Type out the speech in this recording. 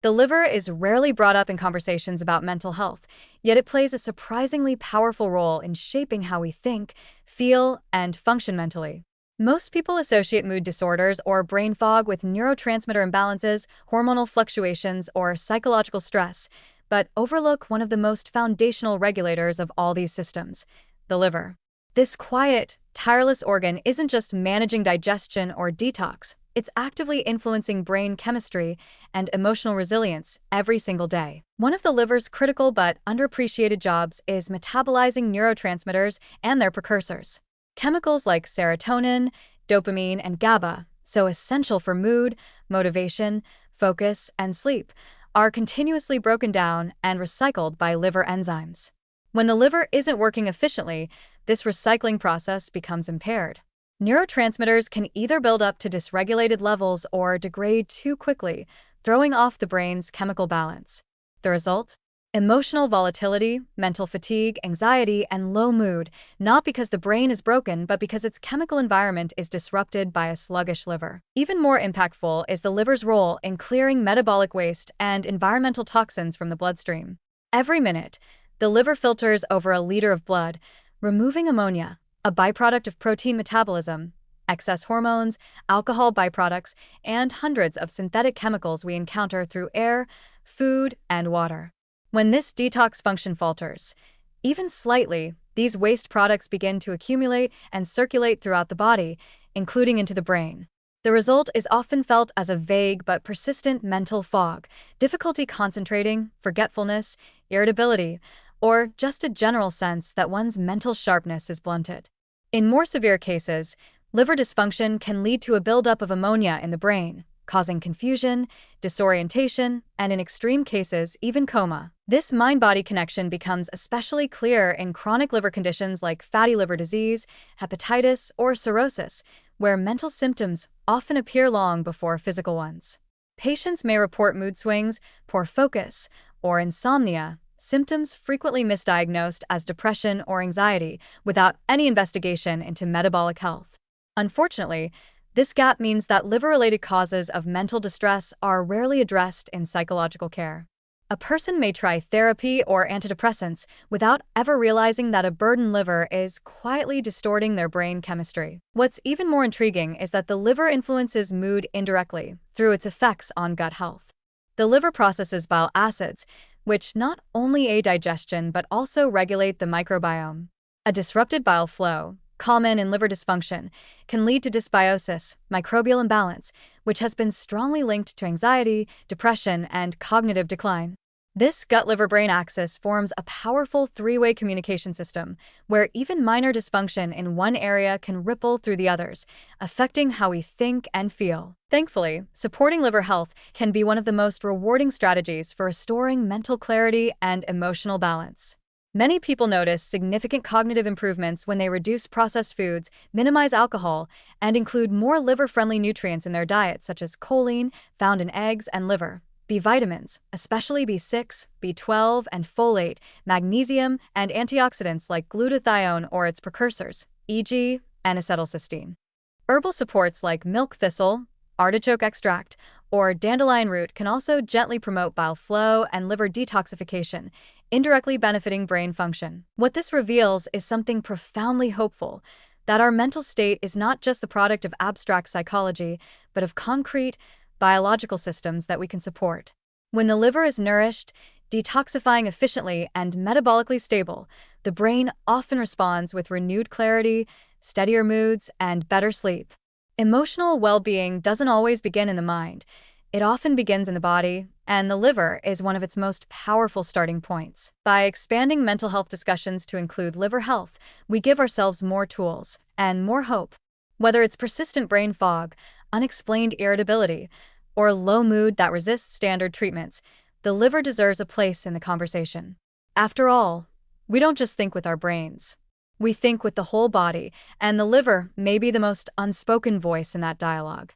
The liver is rarely brought up in conversations about mental health, yet it plays a surprisingly powerful role in shaping how we think, feel, and function mentally. Most people associate mood disorders or brain fog with neurotransmitter imbalances, hormonal fluctuations, or psychological stress, but overlook one of the most foundational regulators of all these systems: the liver. This quiet, tireless organ isn't just managing digestion or detox, it's actively influencing brain chemistry and emotional resilience every single day. One of the liver's critical but underappreciated jobs is metabolizing neurotransmitters and their precursors. Chemicals like serotonin, dopamine, and GABA, so essential for mood, motivation, focus, and sleep, are continuously broken down and recycled by liver enzymes. When the liver isn't working efficiently, this recycling process becomes impaired. Neurotransmitters can either build up to dysregulated levels or degrade too quickly, throwing off the brain's chemical balance. The result? Emotional volatility, mental fatigue, anxiety, and low mood, not because the brain is broken, but because its chemical environment is disrupted by a sluggish liver. Even more impactful is the liver's role in clearing metabolic waste and environmental toxins from the bloodstream. Every minute, the liver filters over a liter of blood, removing ammonia, a byproduct of protein metabolism, excess hormones, alcohol byproducts, and hundreds of synthetic chemicals we encounter through air, food, and water. When this detox function falters, even slightly, these waste products begin to accumulate and circulate throughout the body, including into the brain. The result is often felt as a vague but persistent mental fog, difficulty concentrating, forgetfulness, irritability, or just a general sense that one's mental sharpness is blunted. In more severe cases, liver dysfunction can lead to a buildup of ammonia in the brain, causing confusion, disorientation, and in extreme cases, even coma. This mind-body connection becomes especially clear in chronic liver conditions like fatty liver disease, hepatitis, or cirrhosis, where mental symptoms often appear long before physical ones. Patients may report mood swings, poor focus, or insomnia, symptoms frequently misdiagnosed as depression or anxiety, without any investigation into metabolic health. Unfortunately, this gap means that liver-related causes of mental distress are rarely addressed in psychological care. A person may try therapy or antidepressants without ever realizing that a burdened liver is quietly distorting their brain chemistry. What's even more intriguing is that the liver influences mood indirectly through its effects on gut health. The liver processes bile acids, which not only aid digestion but also regulate the microbiome. A disrupted bile flow, common in liver dysfunction, can lead to dysbiosis, microbial imbalance, which has been strongly linked to anxiety, depression, and cognitive decline. This gut-liver-brain axis forms a powerful three-way communication system, where even minor dysfunction in one area can ripple through the others, affecting how we think and feel. Thankfully, supporting liver health can be one of the most rewarding strategies for restoring mental clarity and emotional balance. Many people notice significant cognitive improvements when they reduce processed foods, minimize alcohol, and include more liver-friendly nutrients in their diet, such as choline, found in eggs and liver, B vitamins, especially B6, B12, and folate, magnesium, and antioxidants like glutathione or its precursors, e.g., N-acetylcysteine. Herbal supports like milk thistle, artichoke extract, or dandelion root can also gently promote bile flow and liver detoxification, indirectly benefiting brain function. What this reveals is something profoundly hopeful: that our mental state is not just the product of abstract psychology, but of concrete, biological systems that we can support. When the liver is nourished, detoxifying efficiently, and metabolically stable, the brain often responds with renewed clarity, steadier moods, and better sleep. Emotional well-being doesn't always begin in the mind. It often begins in the body, and the liver is one of its most powerful starting points. By expanding mental health discussions to include liver health, we give ourselves more tools and more hope. Whether it's persistent brain fog, unexplained irritability, or low mood that resists standard treatments, the liver deserves a place in the conversation. After all, we don't just think with our brains. We think with the whole body, and the liver may be the most unspoken voice in that dialogue.